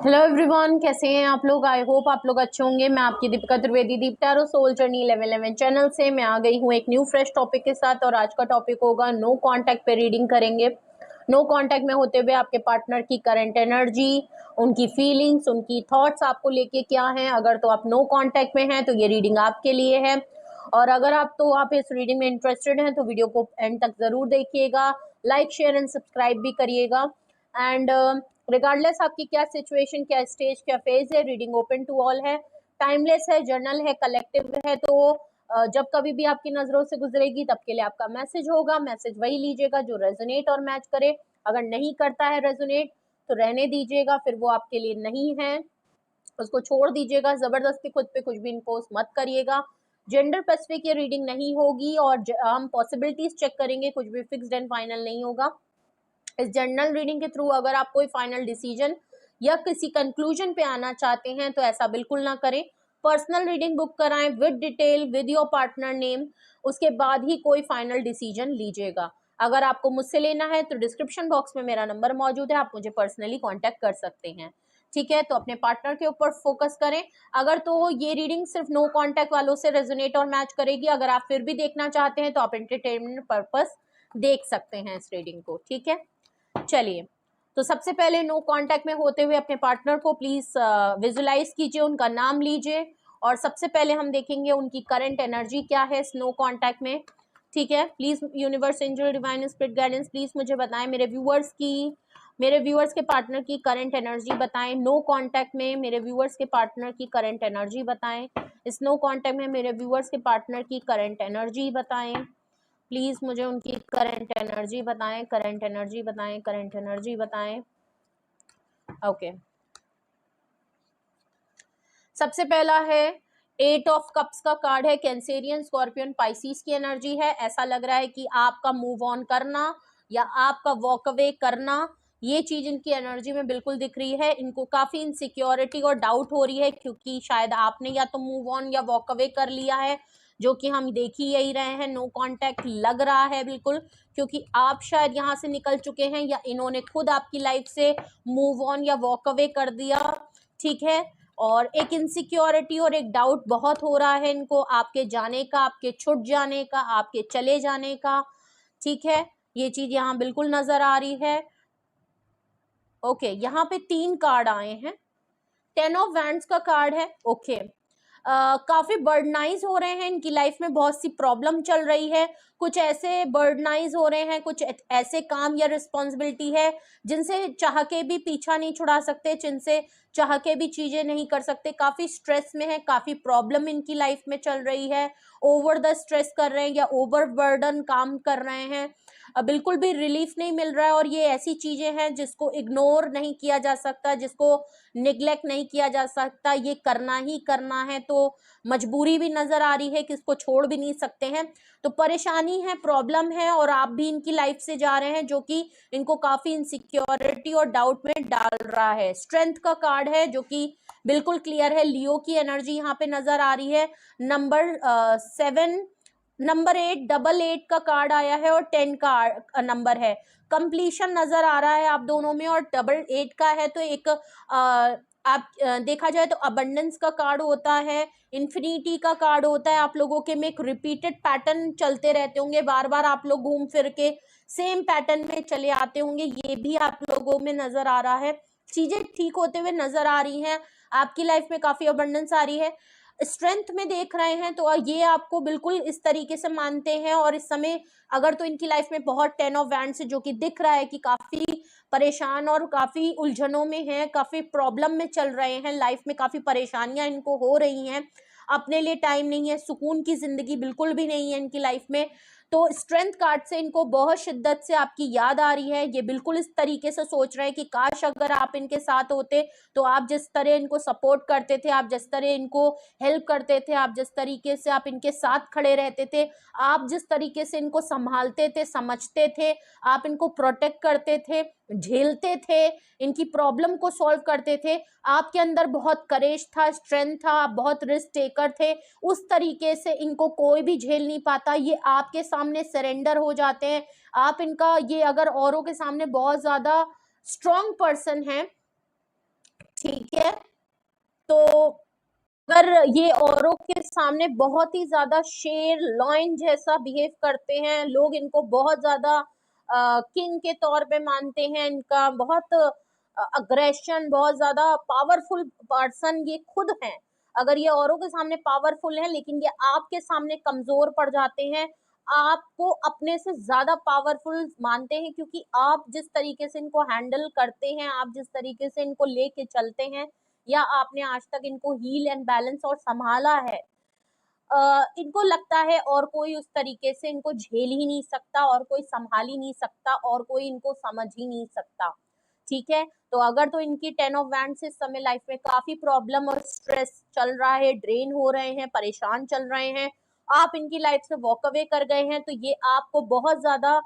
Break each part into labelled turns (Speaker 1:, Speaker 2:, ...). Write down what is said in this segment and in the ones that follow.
Speaker 1: Hello everyone, कैसे हैं आप लोग। आई होप आप लोग अच्छे होंगे। मैं आपकी दीपिका त्रिवेदी, दीप टैरो सोल जर्नी 1111 चैनल से मैं आ गई हूँ एक न्यू फ्रेश टॉपिक के साथ। और आज का टॉपिक होगा नो कांटेक्ट पे रीडिंग करेंगे। नो कांटेक्ट में होते हुए आपके पार्टनर की करंट एनर्जी, उनकी फीलिंग्स, उनकी थॉट्स आपको लेके क्या हैं। अगर तो आप नो कांटेक्ट में हैं तो ये रीडिंग आपके लिए है। और अगर आप इस रीडिंग में इंटरेस्टेड हैं तो वीडियो को एंड तक जरूर देखिएगा, लाइक शेयर एंड सब्सक्राइब भी करिएगा। एंड रिगार्डलेस आपकी क्या सिचुएशन, क्या स्टेज, क्या फेज है, रीडिंग ओपन टू ऑल है, टाइमलेस है, जर्नल है, कलेक्टिव है। तो जब कभी भी आपकी नजरों से गुजरेगी तब के लिए आपका मैसेज होगा। मैसेज वही लीजिएगा जो रेजोनेट और मैच करे। अगर नहीं करता है रेजोनेट तो रहने दीजिएगा, फिर वो आपके लिए नहीं है, उसको छोड़ दीजिएगा। जबरदस्ती खुद पे कुछ भी इम्पोज मत करिएगा। जेंडर स्पेसिफिक ये रीडिंग नहीं होगी और हम पॉसिबिलिटीज चेक करेंगे, कुछ भी फिक्स्ड एंड फाइनल नहीं होगा। इस जनरल रीडिंग के थ्रू अगर आप कोई फाइनल डिसीजन या किसी कंक्लूजन पे आना चाहते हैं तो ऐसा बिल्कुल ना करें। पर्सनल रीडिंग बुक कराएं with detail, with your partner name, उसके बाद ही कोई फाइनल डिसीजन लीजिएगा। अगर आपको मुझसे लेना है तो डिस्क्रिप्शन बॉक्स में मेरा नंबर मौजूद है, आप मुझे पर्सनली कांटेक्ट कर सकते हैं। ठीक है, तो अपने पार्टनर के ऊपर फोकस करें। अगर तो ये रीडिंग सिर्फ नो कांटेक्ट वालों से रेजोनेट और मैच करेगी। अगर आप फिर भी देखना चाहते हैं तो आप एंटरटेनमेंट पर्पस देख सकते हैं इस रीडिंग को। ठीक है, चलिए। तो सबसे पहले नो कांटेक्ट में होते हुए अपने पार्टनर को प्लीज विजुलाइज कीजिए, उनका नाम लीजिए और सबसे पहले हम देखेंगे उनकी करंट एनर्जी क्या है नो कांटेक्ट में। ठीक है, please universe, angel, divine spirit guidance, please मुझे बताएं मेरे व्यूअर्स के पार्टनर की करंट एनर्जी बताएं। नो कांटेक्ट में मेरे व्यूअर्स के पार्टनर की करंट एनर्जी बताएं। इस नो कांटेक्ट में मेरे व्यूअर्स के पार्टनर की करंट एनर्जी बताएं। प्लीज मुझे उनकी करंट एनर्जी बताएं, करंट एनर्जी बताएं, करंट एनर्जी बताएं। ओके, सबसे पहला है 8 ऑफ कप्स का कार्ड है। कैंसेरियन, स्कॉर्पियन, पाइसिस की एनर्जी है। ऐसा लग रहा है कि आपका मूव ऑन करना या आपका वॉक अवे करना, ये चीज इनकी एनर्जी में बिल्कुल दिख रही है। इनको काफी इनसिक्योरिटी और डाउट हो रही है क्योंकि शायद आपने या तो मूव ऑन या वॉक अवे कर लिया है, जो कि हम देख ही यही रहे हैं। नो कांटेक्ट लग रहा है बिल्कुल, क्योंकि आप शायद यहाँ से निकल चुके हैं या इन्होंने खुद आपकी लाइफ से मूव ऑन या वॉक अवे कर दिया। ठीक है, और एक इनसिक्योरिटी और एक डाउट बहुत हो रहा है इनको आपके जाने का, आपके छुट जाने का, आपके चले जाने का। ठीक है, ये चीज यहाँ बिल्कुल नजर आ रही है। ओके, यहाँ पे 3 कार्ड आए हैं। 10 ऑफ वैंड्स का कार्ड है। ओके, काफी बर्डनाइज हो रहे हैं, इनकी लाइफ में बहुत सी प्रॉब्लम चल रही है। कुछ ऐसे बर्डनाइज हो रहे हैं, कुछ ऐसे काम या रिस्पॉन्सिबिलिटी है जिनसे चाह के भी पीछा नहीं छुड़ा सकते, जिनसे चाह के भी चीजें नहीं कर सकते। काफी स्ट्रेस में है, काफी प्रॉब्लम इनकी लाइफ में चल रही है। ओवर द स्ट्रेस कर रहे हैं या ओवर बर्डन काम कर रहे हैं, बिल्कुल भी रिलीफ नहीं मिल रहा है। और ये ऐसी चीजें हैं जिसको इग्नोर नहीं किया जा सकता, जिसको निग्लेक्ट नहीं किया जा सकता, ये करना ही करना है। तो मजबूरी भी नजर आ रही है कि इसको छोड़ भी नहीं सकते हैं। तो परेशानी है, प्रॉब्लम है और आप भी इनकी लाइफ से जा रहे हैं, जो कि इनको काफी इनसिक्योरिटी और डाउट में डाल रहा है। स्ट्रेंथ का कार्ड है जो कि बिल्कुल क्लियर है। लियो की एनर्जी यहाँ पे नजर आ रही है। नंबर 7, नंबर 8, 88 का कार्ड आया है और 10 का नंबर है। कंप्लीशन नजर आ रहा है आप दोनों में, और 88 का है तो एक आप देखा जाए तो अबंडेंस का कार्ड होता है, इन्फिनिटी का कार्ड होता है। आप लोगों के में एक रिपीटेड पैटर्न चलते रहते होंगे, बार बार आप लोग घूम फिर के सेम पैटर्न में चले आते होंगे, ये भी आप लोगों में नजर आ रहा है। चीजें ठीक होते हुए नजर आ रही हैं, आपकी लाइफ में काफी अबंडेंस आ रही है। स्ट्रेंथ में देख रहे हैं तो ये आपको बिल्कुल इस तरीके से मानते हैं। और इस समय अगर तो इनकी लाइफ में बहुत 10 ऑफ वैंड्स है, जो कि दिख रहा है कि काफी परेशान और काफी उलझनों में हैं, काफी प्रॉब्लम में चल रहे हैं, लाइफ में काफी परेशानियां इनको हो रही हैं, अपने लिए टाइम नहीं है, सुकून की जिंदगी बिल्कुल भी नहीं है इनकी लाइफ में। तो स्ट्रेंथ कार्ड से इनको बहुत शिद्दत से आपकी याद आ रही है। ये बिल्कुल इस तरीके से सोच रहे हैं कि काश अगर आप इनके साथ होते, तो आप जिस तरह इनको सपोर्ट करते थे, आप जिस तरह इनको हेल्प करते थे, आप जिस तरीके से आप इनके साथ खड़े रहते थे, आप जिस तरीके से इनको संभालते थे, समझते थे, आप इनको प्रोटेक्ट करते थे, झेलते थे, इनकी प्रॉब्लम को सॉल्व करते थे, आपके अंदर बहुत करेज था, स्ट्रेंथ था, आप बहुत रिस्क टेकर थे। उस तरीके से इनको कोई भी झेल नहीं पाता, ये आपके सामने सरेंडर हो जाते हैं। आप इनका ये अगर औरों के सामने बहुत ज्यादा स्ट्रॉन्ग पर्सन है, ठीक है। तो अगर ये औरों के सामने बहुत ही ज्यादा शेर लॉयन जैसा बिहेव करते हैं, लोग इनको बहुत ज्यादा किंग के तौर पे मानते हैं, इनका बहुत अग्रेशन, बहुत ज्यादा पावरफुल पर्सन ये खुद हैं। अगर ये औरों के सामने पावरफुल है लेकिन ये आपके सामने कमजोर पड़ जाते हैं, आपको अपने से ज्यादा पावरफुल मानते हैं, क्योंकि आप जिस तरीके से इनको हैंडल करते हैं, आप जिस तरीके से इनको लेके चलते हैं, या आपने आज तक इनको हील एंड बैलेंस और संभाला है, इनको लगता है और कोई उस तरीके से इनको झेल ही नहीं सकता, और कोई संभाल ही नहीं सकता, और कोई इनको समझ ही नहीं सकता। ठीक है। तो अगर तो इनकी 10 ऑफ वैंड्स इस समय लाइफ में काफी प्रॉब्लम और स्ट्रेस चल रहा है, ड्रेन हो रहे हैं, परेशान चल रहे हैं, आप इनकी लाइफ से वॉक अवे कर गए हैं, तो ये आपको बहुत ज्यादा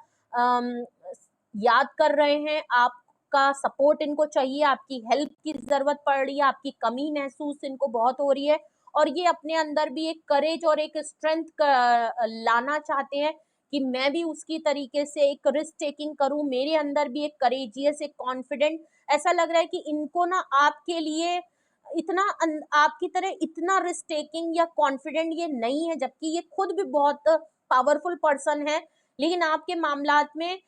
Speaker 1: याद कर रहे हैं, आपका सपोर्ट इनको चाहिए, आपकी हेल्प की जरूरत पड़ रही है, आपकी कमी महसूस इनको बहुत हो रही है, और ये अपने अंदर भी एक करेज और एक स्ट्रेंथ लाना चाहते हैं कि मैं भी उसकी तरीके से एक रिस्क टेकिंग करूं, मेरे अंदर भी एक करेजियस, एक कॉन्फिडेंट, ऐसा लग रहा है कि इनको ना आपके लिए इतना आपकी तरह इतना रिस्क टेकिंग या कॉन्फिडेंट ये नहीं है, जबकि ये खुद भी बहुत पावरफुल पर्सन है, लेकिन आपके मामलात में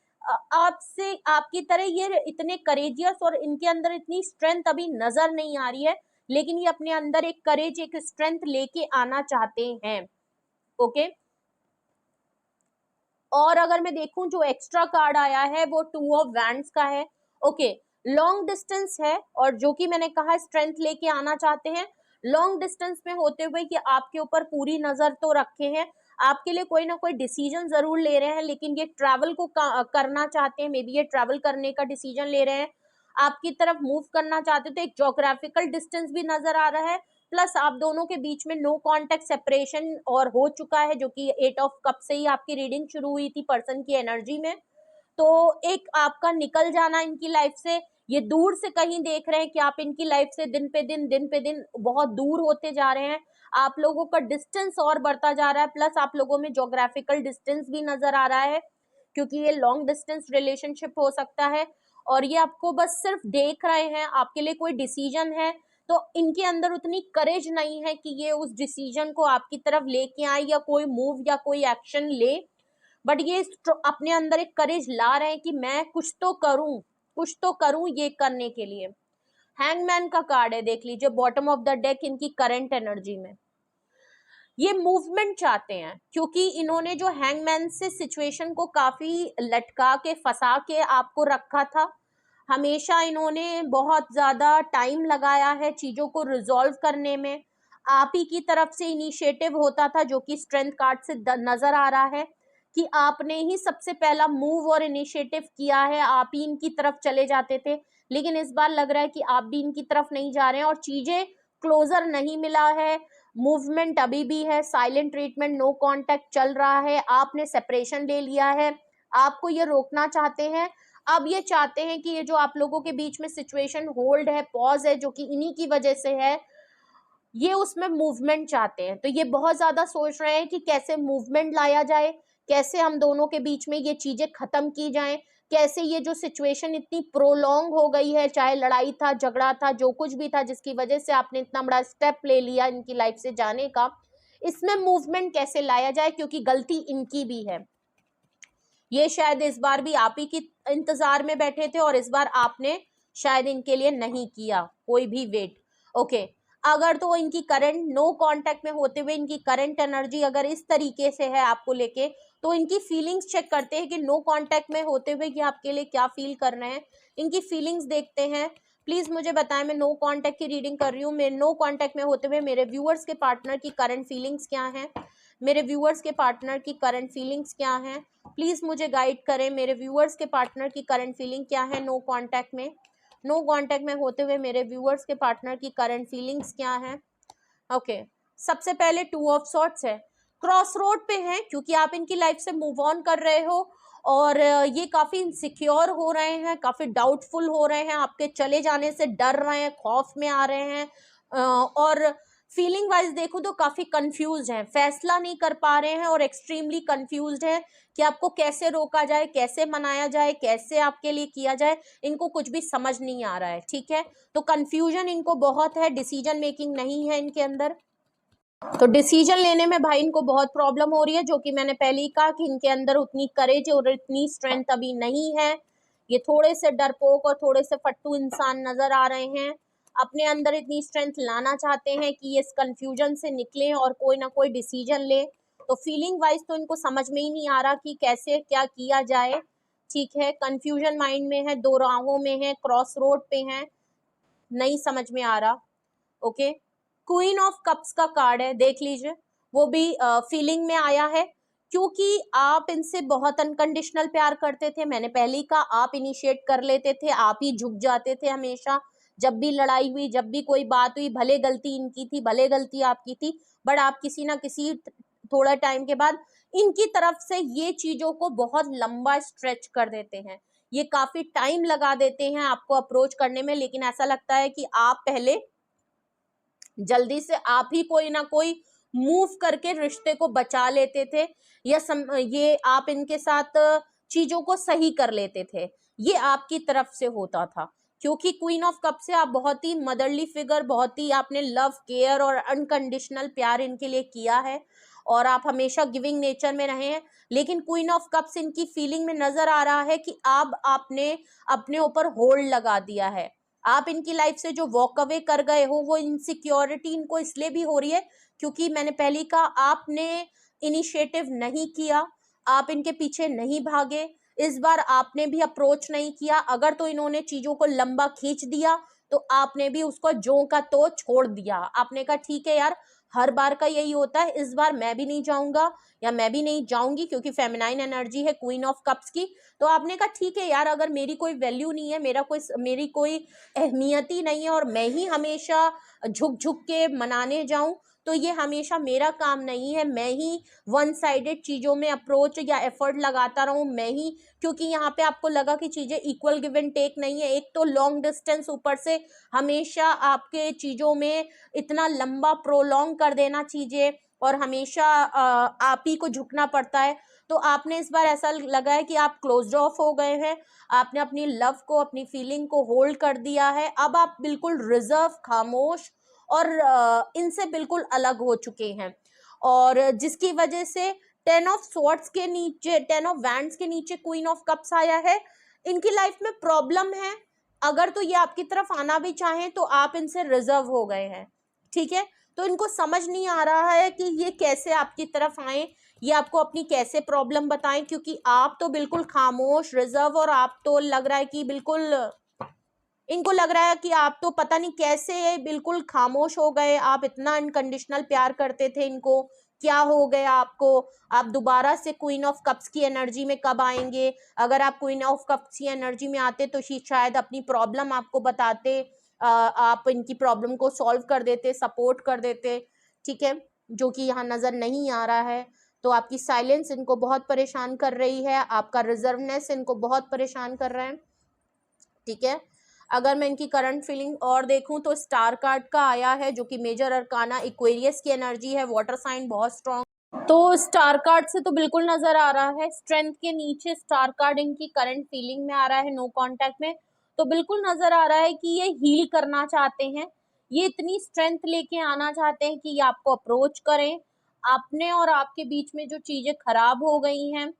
Speaker 1: आपसे आपकी तरह ये इतने करेजियस और इनके अंदर इतनी स्ट्रेंथ अभी नजर नहीं आ रही है, लेकिन ये अपने अंदर एक करेज, एक स्ट्रेंथ लेके आना चाहते हैं। ओके। और अगर मैं देखूं जो एक्स्ट्रा कार्ड आया है वो 2 ऑफ वैंड्स का है। ओके। लॉन्ग डिस्टेंस है, और जो कि मैंने कहा स्ट्रेंथ लेके आना चाहते हैं, लॉन्ग डिस्टेंस में होते हुए कि आपके ऊपर पूरी नजर तो रखे हैं, आपके लिए कोई ना कोई डिसीजन जरूर ले रहे हैं, लेकिन ये ट्रैवल को करना चाहते हैं, मे बी ये ट्रैवल करने का डिसीजन ले रहे हैं, आपकी तरफ मूव करना चाहते, तो एक ज्योग्राफिकल डिस्टेंस भी नजर आ रहा है, प्लस आप दोनों के बीच में नो कांटेक्ट सेपरेशन और हो चुका है, जो कि 8 ऑफ कप से ही आपकी रीडिंग शुरू हुई थी पर्सन की एनर्जी में। तो एक आपका निकल जाना इनकी लाइफ से, ये दूर से कहीं देख रहे हैं कि आप इनकी लाइफ से दिन पे दिन बहुत दूर होते जा रहे हैं, आप लोगों का डिस्टेंस और बढ़ता जा रहा है, प्लस आप लोगों में ज्योग्राफिकल डिस्टेंस भी नजर आ रहा है, क्योंकि ये लॉन्ग डिस्टेंस रिलेशनशिप हो सकता है, और ये आपको बस सिर्फ देख रहे हैं, आपके लिए कोई डिसीजन है तो इनके अंदर उतनी करेज नहीं है कि ये उस डिसीजन को आपकी तरफ लेके आए या कोई मूव या कोई एक्शन ले, बट ये अपने अंदर एक करेज ला रहे हैं कि मैं कुछ तो करूं ये करने के लिए। हैंगमैन का कार्ड है, देख लीजिए बॉटम ऑफ द डेक, इनकी करंट एनर्जी में ये मूवमेंट चाहते हैं, क्योंकि इन्होंने जो हैंगमैन से सिचुएशन को काफी लटका के फंसा के आपको रखा था, हमेशा इन्होंने बहुत ज्यादा टाइम लगाया है चीजों को रिजॉल्व करने में, आप ही की तरफ से इनिशिएटिव होता था, जो कि स्ट्रेंथ कार्ड से नजर आ रहा है कि आपने ही सबसे पहला मूव और इनिशिएटिव किया है, आप ही इनकी तरफ चले जाते थे, लेकिन इस बार लग रहा है कि आप भी इनकी तरफ नहीं जा रहे हैं, और चीजें क्लोजर नहीं मिला है, मूवमेंट अभी भी है, साइलेंट ट्रीटमेंट, नो कांटेक्ट चल रहा है, आपने सेपरेशन ले लिया है, आपको ये रोकना चाहते हैं, अब ये चाहते हैं कि ये जो आप लोगों के बीच में सिचुएशन होल्ड है, पॉज है, जो कि इन्हीं की वजह से है, ये उसमें मूवमेंट चाहते हैं, तो ये बहुत ज्यादा सोच रहे हैं कि कैसे मूवमेंट लाया जाए, कैसे हम दोनों के बीच में ये चीजें खत्म की जाएं, कैसे ये जो सिचुएशन इतनी प्रोलॉन्ग हो गई है, चाहे लड़ाई था, झगड़ा था, जो कुछ भी था, जिसकी वजह से आपने इतना बड़ा स्टेप ले लिया इनकी लाइफ से जाने का, इसमें मूवमेंट कैसे लाया जाए, क्योंकि गलती इनकी भी है, ये शायद इस बार भी आप ही की इंतजार में बैठे थे, और इस बार आपने शायद इनके लिए नहीं किया कोई भी वेट। ओके। अगर तो इनकी करंट नो कांटेक्ट में होते हुए इनकी करंट एनर्जी अगर इस तरीके से है आपको लेके, तो इनकी फीलिंग्स चेक करते हैं कि नो कांटेक्ट में होते हुए कि आपके लिए क्या फील कर रहे हैं, इनकी फीलिंग्स देखते हैं। प्लीज मुझे बताएं, मैं नो कांटेक्ट की रीडिंग कर रही हूँ, मैं नो कांटेक्ट में होते हुए मेरे व्यूअर्स के पार्टनर की करंट फीलिंग्स क्या है, मेरे व्यूअर्स के पार्टनर की करंट फीलिंग्स क्या है, प्लीज मुझे गाइड करें, मेरे व्यूअर्स के पार्टनर की करंट फीलिंग क्या है नो कांटेक्ट में होते हुए मेरे व्यूअर्स के पार्टनर की करंट फीलिंग्स क्या है। ओके। सबसे पहले 2 ऑफ सॉर्ट्स है, क्रॉस रोड पे है, क्योंकि आप इनकी लाइफ से मूव ऑन कर रहे हो, और ये काफी इनसिक्योर हो रहे हैं, काफी डाउटफुल हो रहे हैं, आपके चले जाने से डर रहे हैं, खौफ में आ रहे हैं, और फीलिंग वाइज देखो तो काफी कंफ्यूज हैं, फैसला नहीं कर पा रहे हैं और एक्सट्रीमली कंफ्यूज्ड है कि आपको कैसे रोका जाए, कैसे मनाया जाए, कैसे आपके लिए किया जाए, इनको कुछ भी समझ नहीं आ रहा है। ठीक है, तो कंफ्यूजन इनको बहुत है, डिसीजन मेकिंग नहीं है इनके अंदर। तो डिसीजन लेने में भाई इनको बहुत प्रॉब्लम हो रही है, जो कि मैंने पहले ही कहा कि इनके अंदर उतनी करेज और इतनी स्ट्रेंथ अभी नहीं है। ये थोड़े से डरपोक और थोड़े से फट्टू इंसान नजर आ रहे हैं। अपने अंदर इतनी स्ट्रेंथ लाना चाहते हैं कि ये इस कंफ्यूजन से निकले और कोई ना कोई डिसीजन ले। तो फीलिंग वाइज तो इनको समझ में ही नहीं आ रहा कि कैसे क्या किया जाए। ठीक है, कंफ्यूजन माइंड में है, दो राहों में है, क्रॉस रोड पे है, नहीं समझ में आ रहा। ओके, क्वीन ऑफ कप्स का कार्ड है, देख लीजिए, वो भी फीलिंग में आया है, क्योंकि आप इनसे बहुत अनकंडीशनल प्यार करते थे। मैंने पहले ही कहा, आप इनिशिएट कर लेते थे, आप ही झुक जाते थे हमेशा। जब भी लड़ाई हुई, जब भी कोई बात हुई, भले गलती इनकी थी, भले गलती आपकी थी, बट आप किसी ना किसी थोड़ा टाइम के बाद इनकी तरफ से ये चीजों को बहुत लंबा स्ट्रेच कर देते हैं। ये काफी टाइम लगा देते हैं आपको अप्रोच करने में, लेकिन ऐसा लगता है कि आप पहले जल्दी से आप ही कोई ना कोई मूव करके रिश्ते को बचा लेते थे, या ये आप इनके साथ चीजों को सही कर लेते थे। ये आपकी तरफ से होता था, क्योंकि क्वीन ऑफ कप से आप बहुत ही मदरली फिगर, बहुत ही आपने लव, केयर और अनकंडीशनल प्यार इनके लिए किया है, और आप हमेशा गिविंग नेचर में रहे हैं। लेकिन क्वीन ऑफ कप्स इनकी फीलिंग में नजर आ रहा है कि अब आपने अपने ऊपर होल्ड लगा दिया है। आप इनकी लाइफ से जो वॉक अवे कर गए हो, वो इनसिक्योरिटी इनको इसलिए भी हो रही है क्योंकि मैंने पहले कहा, आपने इनिशिएटिव नहीं किया, आप इनके पीछे नहीं भागे, इस बार आपने भी अप्रोच नहीं किया। अगर तो इन्होंने चीजों को लंबा खींच दिया, तो आपने भी उसको जो का तो छोड़ दिया। आपने कहा ठीक है यार, हर बार का यही होता है, इस बार मैं भी नहीं जाऊंगा या मैं भी नहीं जाऊंगी, क्योंकि फेमिनाइन एनर्जी है क्वीन ऑफ कप्स की। तो आपने कहा ठीक है यार, अगर मेरी कोई वैल्यू नहीं है, मेरी कोई अहमियत ही नहीं है, और मैं ही हमेशा झुक झुक के मनाने जाऊं, तो ये हमेशा मेरा काम नहीं है। मैं ही वन साइडेड चीजों में अप्रोच या एफर्ट लगाता रहूं, मैं ही, क्योंकि यहाँ पे आपको लगा कि चीजें इक्वल गिव एंड टेक नहीं है। एक तो लॉन्ग डिस्टेंस, ऊपर से हमेशा आपके चीजों में इतना लंबा प्रोलॉन्ग कर देना चीजें, और हमेशा आप ही को झुकना पड़ता है। तो आपने इस बार ऐसा लगा है कि आप क्लोज्ड ऑफ हो गए हैं, आपने अपनी लव को, अपनी फीलिंग को होल्ड कर दिया है। अब आप बिल्कुल रिजर्व, खामोश और इनसे बिल्कुल अलग हो चुके हैं, और जिसकी वजह से 10 ऑफ स्वॉर्ड्स के नीचे, 10 ऑफ वैंड्स के नीचे क्वीन ऑफ कप्स आया है। इनकी लाइफ में प्रॉब्लम है, अगर तो ये आपकी तरफ आना भी चाहें तो आप इनसे रिजर्व हो गए हैं। ठीक है, तो इनको समझ नहीं आ रहा है कि ये कैसे आपकी तरफ आए, ये आपको अपनी कैसे प्रॉब्लम बताएं, क्योंकि आप तो बिल्कुल खामोश, रिजर्व, और आप तो लग रहा है कि बिल्कुल, इनको लग रहा है कि आप तो पता नहीं कैसे बिल्कुल खामोश हो गए। आप इतना अनकंडीशनल प्यार करते थे इनको, क्या हो गया आपको? आप दोबारा से क्वीन ऑफ कप्स की एनर्जी में कब आएंगे? अगर आप क्वीन ऑफ कप्स की एनर्जी में आते तो शायद अपनी प्रॉब्लम आपको बताते, आप इनकी प्रॉब्लम को सॉल्व कर देते, सपोर्ट कर देते। ठीक है, जो कि यहाँ नजर नहीं आ रहा है। तो आपकी साइलेंस इनको बहुत परेशान कर रही है, आपका रिजर्वनेस इनको बहुत परेशान कर रहा है। ठीक है, अगर मैं इनकी करंट फीलिंग और देखूं तो स्टार कार्ड का आया है, जो कि मेजर अरकाना एक्वेरियस की एनर्जी है, वाटर साइन बहुत स्ट्रॉन्ग। तो स्टार कार्ड से तो बिल्कुल नजर आ रहा है, स्ट्रेंथ के नीचे स्टार कार्ड इनकी करंट फीलिंग में आ रहा है, नो कांटेक्ट में। तो बिल्कुल नजर आ रहा है कि ये हील करना चाहते हैं, ये इतनी स्ट्रेंथ लेके आना चाहते हैं कि ये आपको अप्रोच करें। आपने और आपके बीच में जो चीजें खराब हो गई हैं,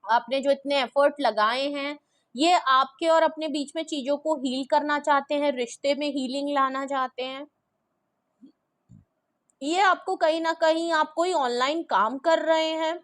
Speaker 1: आपने जो इतने एफर्ट लगाए हैं, ये आपके और अपने बीच में चीजों को हील करना चाहते हैं, रिश्ते में हीलिंग लाना चाहते हैं। ये आपको कहीं ना कहीं, आप कोई ऑनलाइन काम कर रहे हैं,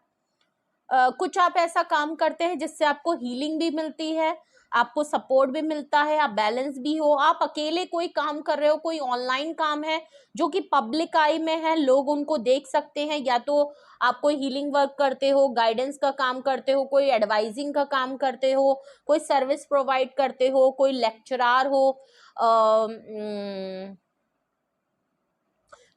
Speaker 1: कुछ आप ऐसा काम करते हैं जिससे आपको हीलिंग भी मिलती है, आपको सपोर्ट भी मिलता है, आप बैलेंस भी हो। आप अकेले कोई काम कर रहे हो, कोई ऑनलाइन काम है जो कि पब्लिक आई में है, लोग उनको देख सकते हैं, या तो आप कोई हीलिंग वर्क करते हो, गाइडेंस का काम करते हो, कोई एडवाइजिंग का काम करते हो, कोई सर्विस प्रोवाइड करते हो, कोई लेक्चरार हो,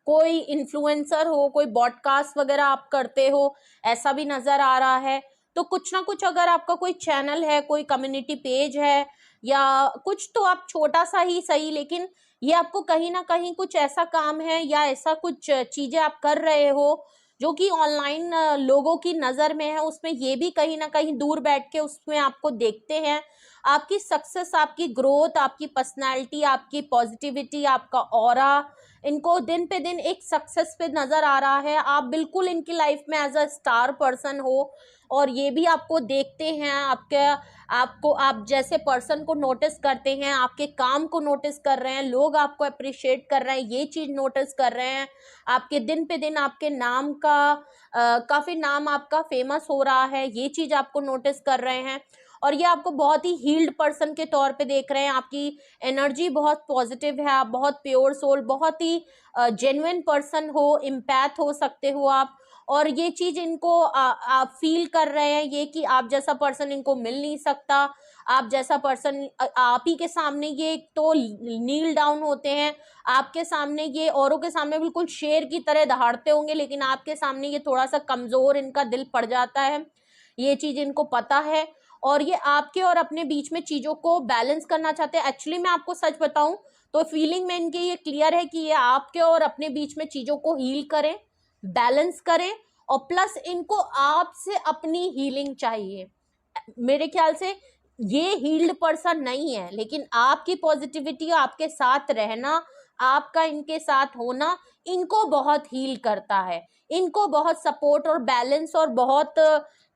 Speaker 1: कोई इन्फ्लुएंसर हो, कोई पॉडकास्ट वगैरह आप करते हो, ऐसा भी नजर आ रहा है। तो कुछ ना कुछ, अगर आपका कोई चैनल है, कोई कम्युनिटी पेज है, या कुछ, तो आप छोटा सा ही सही, लेकिन ये आपको कहीं ना कहीं कुछ ऐसा काम है या ऐसा कुछ चीजें आप कर रहे हो जो कि ऑनलाइन लोगों की नजर में है, उसमें ये भी कहीं ना कहीं दूर बैठ के उसमें आपको देखते हैं। आपकी सक्सेस, आपकी ग्रोथ, आपकी पर्सनालिटी, आपकी पॉजिटिविटी, आपका ऑरा, इनको दिन पे दिन एक सक्सेस पे नजर आ रहा है। आप बिल्कुल इनकी लाइफ में एज अ स्टार पर्सन हो और ये भी आपको देखते हैं, आप जैसे पर्सन को नोटिस करते हैं, आपके काम को नोटिस कर रहे हैं, लोग आपको अप्रिशिएट कर रहे हैं, ये चीज नोटिस कर रहे हैं। आपके दिन पे दिन आपके नाम का काफी नाम आपका फेमस हो रहा है, ये चीज आपको नोटिस कर रहे हैं। और ये आपको बहुत ही हील्ड पर्सन के तौर पे देख रहे हैं। आपकी एनर्जी बहुत पॉजिटिव है, आप बहुत प्योर सोल, बहुत ही जेन्युइन पर्सन हो, इम्पैथ हो सकते हो आप। और ये चीज इनको आप फील कर रहे हैं ये कि आप जैसा पर्सन इनको मिल नहीं सकता। आप जैसा पर्सन आप ही के सामने ये तो नील डाउन होते हैं, आपके सामने ये औरों के सामने बिल्कुल शेर की तरह दहाड़ते होंगे, लेकिन आपके सामने ये थोड़ा सा कमजोर इनका दिल पड़ जाता है, ये चीज इनको पता है। और ये आपके और अपने बीच में चीजों को बैलेंस करना चाहते हैं। एक्चुअली मैं आपको सच बताऊं तो फीलिंग में इनकी ये क्लियर है कि ये आपके और अपने बीच में चीजों को हील करें, बैलेंस करें, और प्लस इनको आपसे अपनी हीलिंग चाहिए। मेरे ख्याल से ये हील्ड पर्सन नहीं है, लेकिन आपकी पॉजिटिविटी, आपके साथ रहना, आपका इनके साथ होना इनको बहुत हील करता है, इनको बहुत सपोर्ट और बैलेंस और बहुत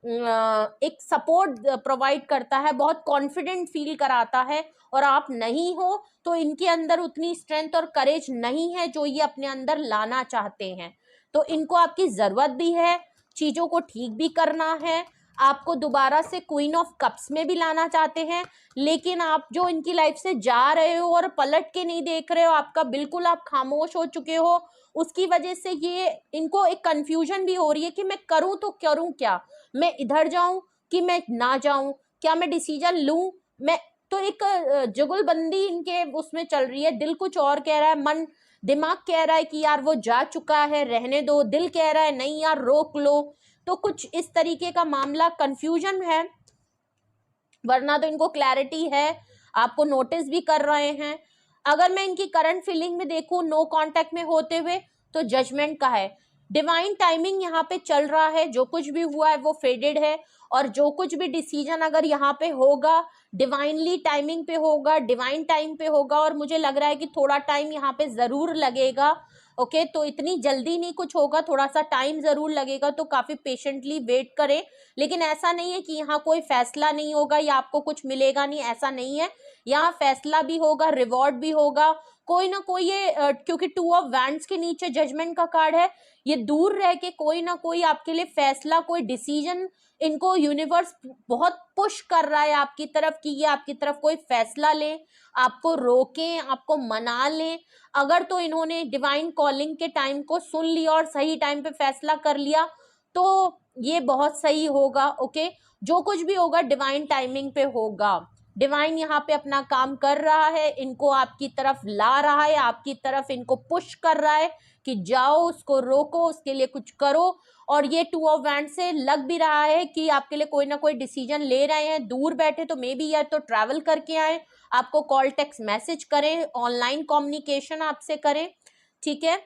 Speaker 1: एक सपोर्ट प्रोवाइड करता है, बहुत कॉन्फिडेंट फील कराता है। और आप नहीं हो तो इनके अंदर उतनी स्ट्रेंथ और करेज नहीं है जो ये अपने अंदर लाना चाहते हैं। तो इनको आपकी जरूरत भी है, चीजों को ठीक भी करना है, आपको दोबारा से क्वीन ऑफ कप्स में भी लाना चाहते हैं, लेकिन आप जो इनकी लाइफ से जा रहे हो और पलट के नहीं देख रहे हो, आपका बिल्कुल आप खामोश हो चुके हो, उसकी वजह से ये इनको एक कंफ्यूजन भी हो रही है कि मैं करूं तो करूं क्या, मैं इधर जाऊं कि मैं ना जाऊं, क्या मैं डिसीजन लूं, मैं तो एक जुगलबंदी इनके उसमें चल रही है। दिल कुछ और कह रहा है, मन दिमाग कह रहा है कि यार वो जा चुका है रहने दो, दिल कह रहा है नहीं यार रोक लो। तो कुछ इस तरीके का मामला कंफ्यूजन है, वरना तो इनको क्लैरिटी है, आपको नोटिस भी कर रहे हैं। अगर मैं इनकी करंट फीलिंग में देखूं नो कांटेक्ट में होते हुए, तो जजमेंट का है, डिवाइन टाइमिंग यहाँ पे चल रहा है, जो कुछ भी हुआ है वो फेडेड है, और जो कुछ भी डिसीजन अगर यहाँ पे होगा डिवाइनली टाइमिंग पे होगा, डिवाइन टाइम पे होगा। और मुझे लग रहा है कि थोड़ा टाइम यहाँ पे जरूर लगेगा। ओके, तो इतनी जल्दी नहीं कुछ होगा, थोड़ा सा टाइम जरूर लगेगा, तो काफी पेशेंटली वेट करें। लेकिन ऐसा नहीं है कि यहाँ कोई फैसला नहीं होगा या आपको कुछ मिलेगा नहीं, ऐसा नहीं है। यहाँ फैसला भी होगा, रिवॉर्ड भी होगा, कोई ना कोई ये क्योंकि 2 ऑफ वैंड्स के नीचे जजमेंट का कार्ड है, ये दूर रह के कोई ना कोई आपके लिए फैसला, कोई डिसीजन इनको यूनिवर्स बहुत पुश कर रहा है आपकी तरफ कि ये आपकी तरफ कोई फैसला ले, आपको रोके, आपको मना ले। अगर तो इन्होंने डिवाइन कॉलिंग के टाइम को सुन लिया और सही टाइम पे फैसला कर लिया तो ये बहुत सही होगा। ओके, जो कुछ भी होगा डिवाइन टाइमिंग पे होगा। डिवाइन यहाँ पे अपना काम कर रहा है, इनको आपकी तरफ ला रहा है, आपकी तरफ इनको पुश कर रहा है कि जाओ, उसको रोको, उसके लिए कुछ करो। और ये 2 ऑफ वैंड से लग भी रहा है कि आपके लिए कोई ना कोई डिसीजन ले रहे हैं, दूर बैठे तो मे बी या तो ट्रैवल करके आए, आपको कॉल टेक्स्ट मैसेज करें, ऑनलाइन कम्युनिकेशन आपसे करें। ठीक है,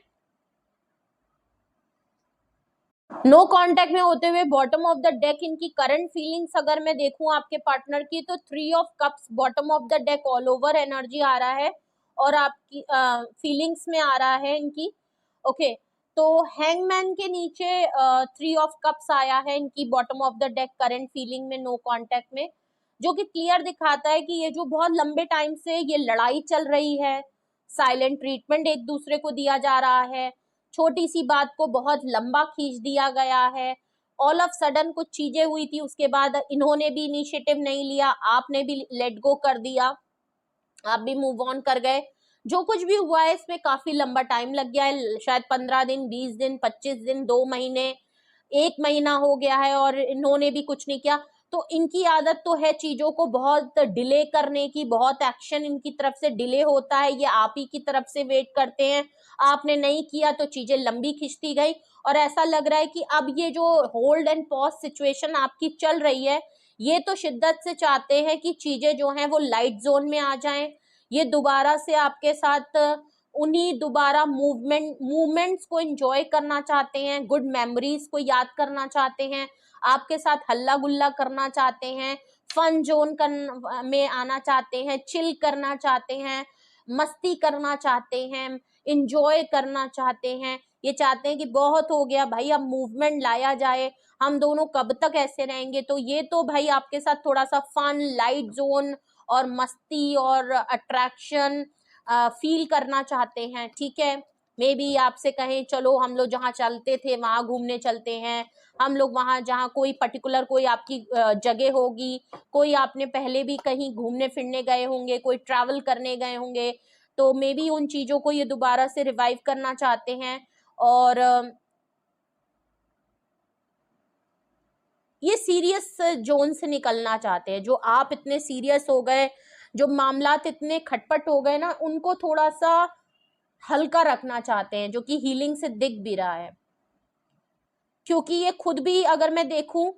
Speaker 1: नो कांटेक्ट में होते हुए बॉटम ऑफ द डेक इनकी करंट फीलिंग्स अगर मैं देखूं आपके पार्टनर की, तो 3 of cups bottom of the deck all over energy आ रहा है और आपकी फीलिंग्स में आ रहा है इनकी। ओके, तो हैंगमैन के नीचे 3 ऑफ कप्स आया है इनकी bottom of the deck current feeling में नो कांटेक्ट में, जो कि क्लियर दिखाता है कि ये जो बहुत लंबे टाइम से ये लड़ाई चल रही है, साइलेंट ट्रीटमेंट एक दूसरे को दिया जा रहा है, छोटी सी बात को बहुत लंबा खींच दिया गया है, ऑल ऑफ सडन कुछ चीजें हुई थी, उसके बाद इन्होंने भी इनिशिएटिव नहीं लिया, आपने भी लेट गो कर दिया, आप भी मूव ऑन कर गए। जो कुछ भी हुआ है इसमें काफी लंबा टाइम लग गया है, शायद 15 दिन, 20 दिन, 25 दिन, 2 महीने, 1 महीना हो गया है और इन्होंने भी कुछ नहीं किया। तो इनकी आदत तो है चीजों को बहुत डिले करने की, बहुत एक्शन इनकी तरफ से डिले होता है, ये आप ही की तरफ से वेट करते हैं, आपने नहीं किया तो चीजें लंबी खिंचती गई। और ऐसा लग रहा है कि अब ये जो होल्ड एंड पॉज सिचुएशन आपकी चल रही है, ये तो शिद्दत से चाहते हैं कि चीजें जो हैं वो लाइट जोन में आ जाएं, ये दोबारा से आपके साथ उन्हीं दोबारा मूवमेंट्स को एंजॉय करना चाहते हैं, गुड मेमोरीज को याद करना चाहते हैं, आपके साथ हल्ला गुल्ला करना चाहते हैं, फन जोन में आना चाहते हैं, चिल करना चाहते हैं, मस्ती करना चाहते हैं, इंजॉय करना चाहते हैं। ये चाहते हैं कि बहुत हो गया भाई, अब मूवमेंट लाया जाए, हम दोनों कब तक ऐसे रहेंगे। तो ये तो भाई आपके साथ थोड़ा सा फन, लाइट जोन और मस्ती और अट्रैक्शन फील करना चाहते हैं, ठीक है। मे बी आपसे कहें चलो हम लोग जहाँ चलते थे वहां घूमने चलते हैं, हम लोग वहां जहाँ कोई पर्टिकुलर कोई आपकी जगह होगी, कोई आपने पहले भी कहीं घूमने फिरने गए होंगे, कोई ट्रैवल करने गए होंगे, तो मे बी उन चीजों को ये दोबारा से रिवाइव करना चाहते हैं। और ये सीरियस जोन से निकलना चाहते हैं। जो आप इतने सीरियस हो गए, जो मामलात इतने खटपट हो गए ना, उनको थोड़ा सा हल्का रखना चाहते हैं, जो कि हीलिंग से दिख भी रहा है। क्योंकि ये खुद भी अगर मैं देखूं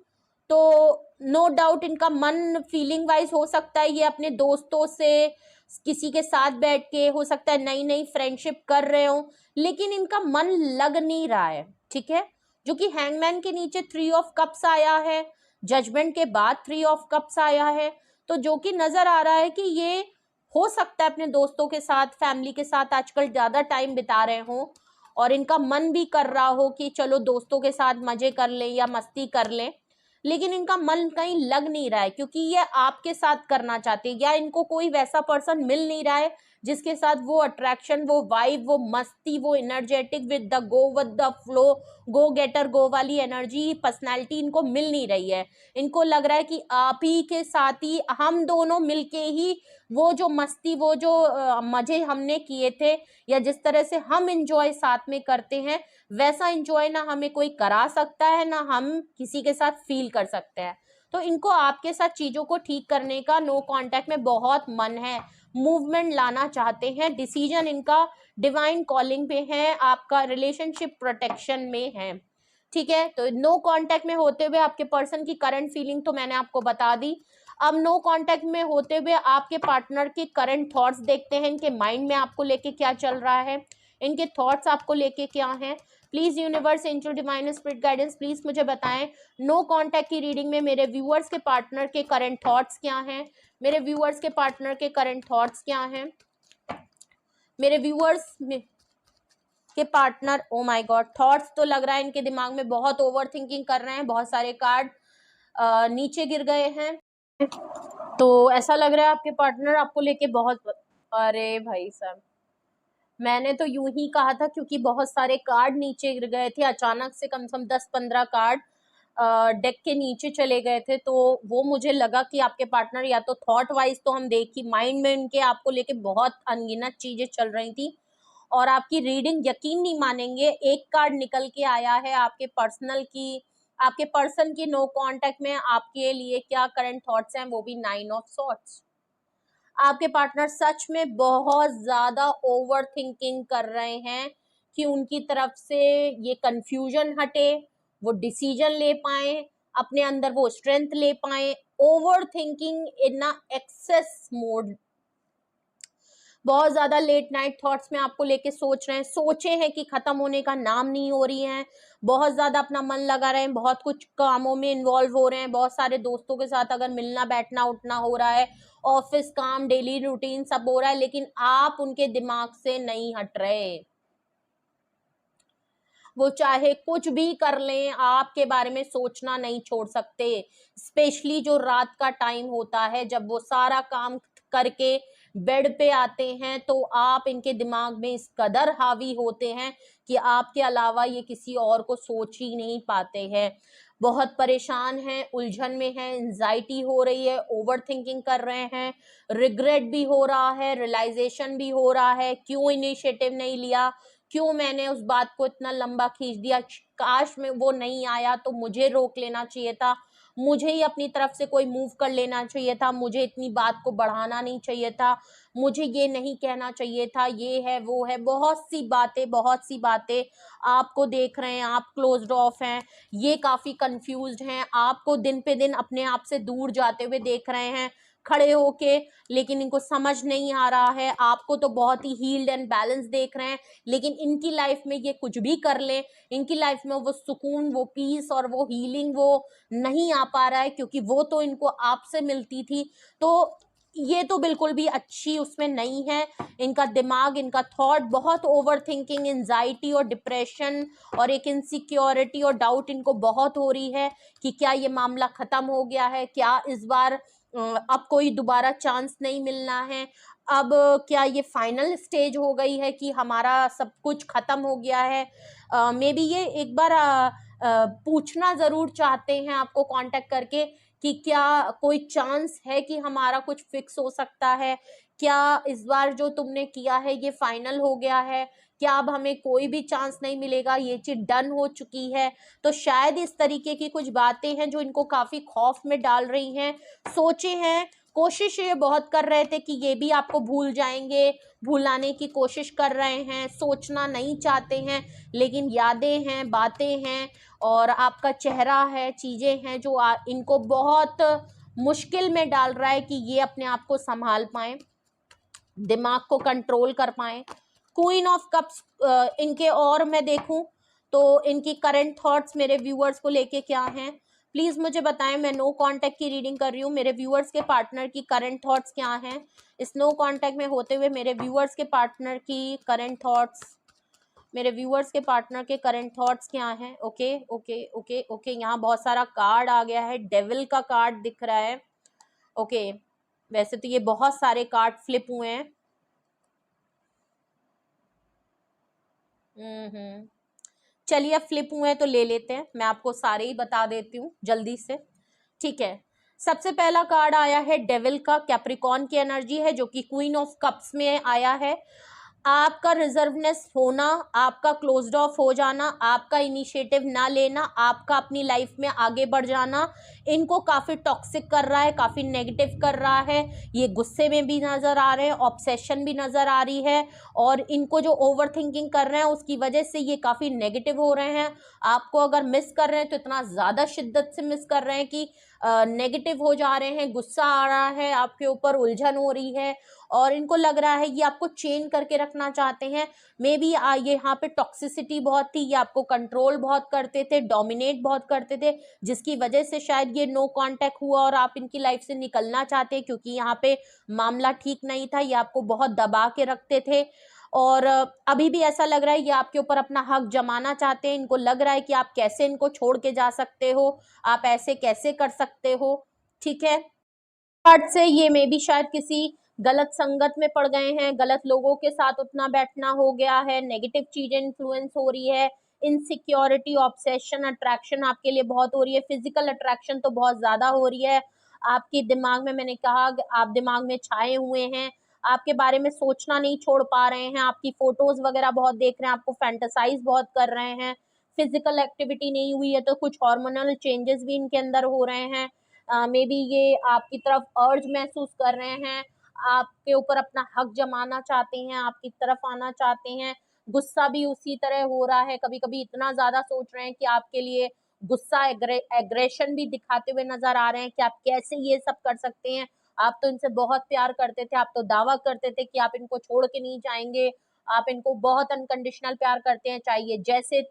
Speaker 1: तो नो डाउट इनका मन फीलिंग वाइज हो सकता है ये अपने दोस्तों से किसी के साथ बैठ के, हो सकता है नई नई फ्रेंडशिप कर रहे हो, लेकिन इनका मन लग नहीं रहा है, ठीक है। जो कि हैंगमैन के नीचे 3 ऑफ कप्स आया है, जजमेंट के बाद 3 ऑफ कप्स आया है, तो जो कि नजर आ रहा है कि ये हो सकता है अपने दोस्तों के साथ, फैमिली के साथ आजकल ज्यादा टाइम बिता रहे हो, और इनका मन भी कर रहा हो कि चलो दोस्तों के साथ मजे कर लें या मस्ती कर लें, लेकिन इनका मन कहीं लग नहीं रहा है, क्योंकि ये आपके साथ करना चाहते हैं, या इनको कोई वैसा पर्सन मिल नहीं रहा है जिसके साथ वो अट्रैक्शन, वो वाइब, वो मस्ती, वो energetic with the flow, go getter go वाली एनर्जी, पर्सनैलिटी इनको मिल नहीं रही है। इनको लग रहा है कि आप ही के साथ ही हम दोनों मिलके ही वो जो मस्ती, वो जो मजे हमने किए थे, या जिस तरह से हम इंजॉय साथ में करते हैं, वैसा इंजॉय ना हमें कोई करा सकता है, ना हम किसी के साथ फील कर सकते हैं। तो इनको आपके साथ चीजों को ठीक करने का, नो कांटेक्ट में बहुत मन है, मूवमेंट लाना चाहते हैं, डिसीजन इनका डिवाइन कॉलिंग पे है, आपका रिलेशनशिप प्रोटेक्शन में है, ठीक है। तो नो कांटेक्ट में होते हुए आपके पर्सन की करंट फीलिंग तो मैंने आपको बता दी। अब नो कांटेक्ट में होते हुए आपके पार्टनर के करंट थॉट्स देखते हैं, इनके माइंड में आपको लेके क्या चल रहा है, इनके थॉट्स आपको लेके क्या हैं। Please universe, angel, divine spirit guidance, please मुझे बताएं नो कांटेक्ट की रीडिंग में मेरे व्यूअर्स के पार्टनर के करंट थॉट्स क्या हैं, मेरे व्यूअर्स के पार्टनर के करंट थॉट्स क्या हैं, मेरे व्यूअर्स के partner, oh my God, thoughts तो लग रहा है इनके दिमाग में बहुत ओवर थिंकिंग कर रहे हैं, बहुत सारे कार्ड नीचे गिर गए हैं, तो ऐसा लग रहा है आपके पार्टनर आपको लेके बहुत, अरे भाई साहब, मैंने तो यूं ही कहा था, क्योंकि बहुत सारे कार्ड नीचे गिर गए थे अचानक से, कम से कम 10-15 कार्ड डेक के नीचे चले गए थे, तो वो मुझे लगा कि आपके पार्टनर या तो थॉट वाइज, तो हम देखी माइंड में इनके आपको लेके बहुत अनगिनत चीजें चल रही थी, और आपकी रीडिंग यकीन नहीं मानेंगे, एक कार्ड निकल के आया है आपके पर्सनल की, आपके पर्सन की नो कांटेक्ट में आपके लिए क्या करंट थॉट्स हैं, वो भी 9 ऑफ सॉर्ड्स। आपके पार्टनर सच में बहुत ज्यादा ओवर थिंकिंग कर रहे हैं कि उनकी तरफ से ये कंफ्यूजन हटे, वो डिसीजन ले पाए, अपने अंदर वो स्ट्रेंथ ले पाए। Over thinking in excess mode, बहुत ज्यादा लेट नाइट थॉट्स में आपको लेके सोच रहे हैं, सोचे हैं कि खत्म होने का नाम नहीं हो रही हैं, बहुत ज्यादा अपना मन लगा रहे हैं, बहुत कुछ कामों में इन्वॉल्व हो रहे हैं, बहुत सारे दोस्तों के साथ अगर मिलना बैठना उठना हो रहा है, ऑफिस काम, डेली रूटीन सब हो रहा है, लेकिन आप उनके दिमाग से नहीं हट रहे। वो चाहे कुछ भी कर लें, आपके बारे में सोचना नहीं छोड़ सकते, स्पेशली जो रात का टाइम होता है, जब वो सारा काम करके बेड पे आते हैं, तो आप इनके दिमाग में इस कदर हावी होते हैं कि आपके अलावा ये किसी और को सोच ही नहीं पाते हैं। बहुत परेशान हैं, उलझन में हैं, एंजाइटी हो रही है, ओवर थिंकिंग कर रहे हैं, रिग्रेट भी हो रहा है, रियलाइजेशन भी हो रहा है, क्यों इनिशिएटिव नहीं लिया, क्यों मैंने उस बात को इतना लंबा खींच दिया, काश में वो नहीं आया तो मुझे रोक लेना चाहिए था, मुझे ही अपनी तरफ से कोई मूव कर लेना चाहिए था, मुझे इतनी बात को बढ़ाना नहीं चाहिए था, मुझे ये नहीं कहना चाहिए था, ये है वो है, बहुत सी बातें आपको देख रहे हैं, आप क्लोज्ड ऑफ हैं, ये काफी कंफ्यूज्ड हैं, आपको दिन पे दिन अपने आप से दूर जाते हुए देख रहे हैं, खड़े होके, लेकिन इनको समझ नहीं आ रहा है। आपको तो बहुत ही हील्ड एंड बैलेंस देख रहे हैं, लेकिन इनकी लाइफ में ये कुछ भी कर ले, इनकी लाइफ में वो सुकून, वो पीस और वो हीलिंग वो नहीं आ पा रहा है, क्योंकि वो तो इनको आपसे मिलती थी। तो ये तो बिल्कुल भी अच्छी उसमें नहीं है। इनका दिमाग, इनका थॉट बहुत ओवर थिंकिंग, एंजाइटी और डिप्रेशन और एक इनसिक्योरिटी और डाउट इनको बहुत हो रही है कि क्या ये मामला खत्म हो गया है, क्या इस बार अब कोई दोबारा चांस नहीं मिलना है, अब क्या ये फाइनल स्टेज हो गई है कि हमारा सब कुछ खत्म हो गया है। मे बी ये एक बार पूछना जरूर चाहते हैं आपको कांटेक्ट करके कि क्या कोई चांस है कि हमारा कुछ फिक्स हो सकता है, क्या इस बार जो तुमने किया है ये फाइनल हो गया है, क्या अब हमें कोई भी चांस नहीं मिलेगा, ये चीज डन हो चुकी है। तो शायद इस तरीके की कुछ बातें हैं जो इनको काफी खौफ में डाल रही हैं। सोचे हैं, कोशिश ये बहुत कर रहे थे कि ये भी आपको भूल जाएंगे, भुलाने की कोशिश कर रहे हैं, सोचना नहीं चाहते हैं, लेकिन यादें हैं, बातें हैं और आपका चेहरा है, चीजें हैं जो इनको बहुत मुश्किल में डाल रहा है कि ये अपने आप को संभाल पाए, दिमाग को कंट्रोल कर पाए। क्वीन ऑफ कप्स इनके, और मैं देखूं तो इनकी करंट थॉट्स मेरे व्यूअर्स को लेके क्या हैं, प्लीज मुझे बताएं। मैं नो कांटेक्ट की रीडिंग कर रही हूँ। मेरे व्यूअर्स के पार्टनर की करंट थॉट्स क्या हैं, इस नो कांटेक्ट में होते हुए मेरे व्यूअर्स के पार्टनर की करंट थॉट्स, मेरे व्यूअर्स के पार्टनर के करंट थॉट्स क्या हैं। ओके ओके ओके ओके, यहाँ बहुत सारा कार्ड आ गया है, डेविल का कार्ड दिख रहा है। ओके, वैसे तो ये बहुत सारे कार्ड फ्लिप हुए हैं। चलिए, अब फ्लिप हुए हैं तो ले लेते हैं, मैं आपको सारे ही बता देती हूँ जल्दी से, ठीक है। सबसे पहला कार्ड आया है डेविल का, कैप्रिकॉर्न की एनर्जी है जो कि क्वीन ऑफ कप्स में आया है। आपका रिजर्वनेस होना, आपका क्लोज्ड ऑफ हो जाना, आपका इनिशिएटिव ना लेना, आपका अपनी लाइफ में आगे बढ़ जाना इनको काफी टॉक्सिक कर रहा है, काफी नेगेटिव कर रहा है। ये गुस्से में भी नजर आ रहे हैं, ऑब्सेशन भी नजर आ रही है, और इनको जो ओवर थिंकिंग कर रहे हैं उसकी वजह से ये काफी नेगेटिव हो रहे हैं। आपको अगर मिस कर रहे हैं तो इतना ज्यादा शिद्दत से मिस कर रहे हैं कि नेगेटिव हो जा रहे हैं, गुस्सा आ रहा है आपके ऊपर, उलझन हो रही है, और इनको लग रहा है ये आपको चेन करके रखना चाहते हैं। मे बी ये यहाँ पे टॉक्सिसिटी बहुत थी, ये आपको कंट्रोल बहुत करते थे, डोमिनेट बहुत करते थे, जिसकी वजह से शायद ये नो कांटेक्ट हुआ और आप इनकी लाइफ से निकलना चाहते हैं, क्योंकि यहाँ पे मामला ठीक नहीं था, ये आपको बहुत दबा के रखते थे। और अभी भी ऐसा लग रहा है ये आपके ऊपर अपना हक जमाना चाहते हैं। इनको लग रहा है कि आप कैसे इनको छोड़ के जा सकते हो, आप ऐसे कैसे कर सकते हो, ठीक है। पार्ट से ये में भी शायद किसी गलत संगत में पड़ गए हैं, गलत लोगों के साथ उठना बैठना हो गया है, नेगेटिव चीजें इन्फ्लुएंस हो रही है, इनसिक्योरिटी, ऑब्सेशन, अट्रैक्शन आपके लिए बहुत हो रही है, फिजिकल अट्रैक्शन तो बहुत ज्यादा हो रही है। आपके दिमाग में, मैंने कहा आप दिमाग में छाए हुए हैं, आपके बारे में सोचना नहीं छोड़ पा रहे हैं, आपकी फोटोज वगैरह बहुत देख रहे हैं, आपको फैंटेसाइज बहुत कर रहे हैं। फिजिकल एक्टिविटी नहीं हुई है तो कुछ हार्मोनल चेंजेस भी इनके अंदर हो रहे हैं। मे बी ये आपकी तरफ अर्ज महसूस कर रहे हैं, आपके ऊपर अपना हक जमाना चाहते हैं, आपकी तरफ आना चाहते हैं। गुस्सा भी उसी तरह हो रहा है, कभी कभी इतना ज्यादा सोच रहे हैं कि आपके लिए गुस्सा, एग्रेशन भी दिखाते हुए नजर आ रहे हैं कि आप कैसे ये सब कर सकते हैं। आप तो इनसे बहुत प्यार करते थे, आप तो दावा करते थे कि आप इनको छोड़ के नहीं जाएंगे, आप इनको बहुत अनकंडीशनल प्यार करते हैं, चाहिए जैसे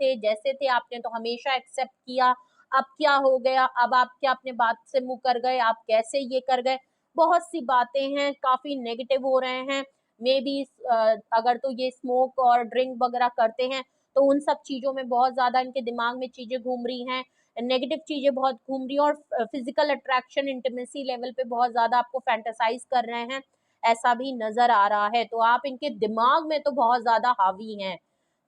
Speaker 1: थे आपने तो हमेशा एक्सेप्ट किया। अब क्या हो गया, अब आप क्या अपने बात से मुंह कर गए, आप कैसे ये कर गए, बहुत सी बातें हैं, काफी नेगेटिव हो रहे हैं। मे बी अगर तो ये स्मोक और ड्रिंक वगैरह करते हैं तो उन सब चीजों में बहुत ज्यादा इनके दिमाग में चीजें घूम रही हैं, नेगेटिव चीजें बहुत घूम रही हैं, और फिजिकल अट्रैक्शन, इंटीमेसी लेवल पे बहुत ज्यादा आपको फैंटेसाइज कर रहे हैं, ऐसा भी नजर आ रहा है। तो आप इनके दिमाग में तो बहुत ज्यादा हावी हैं,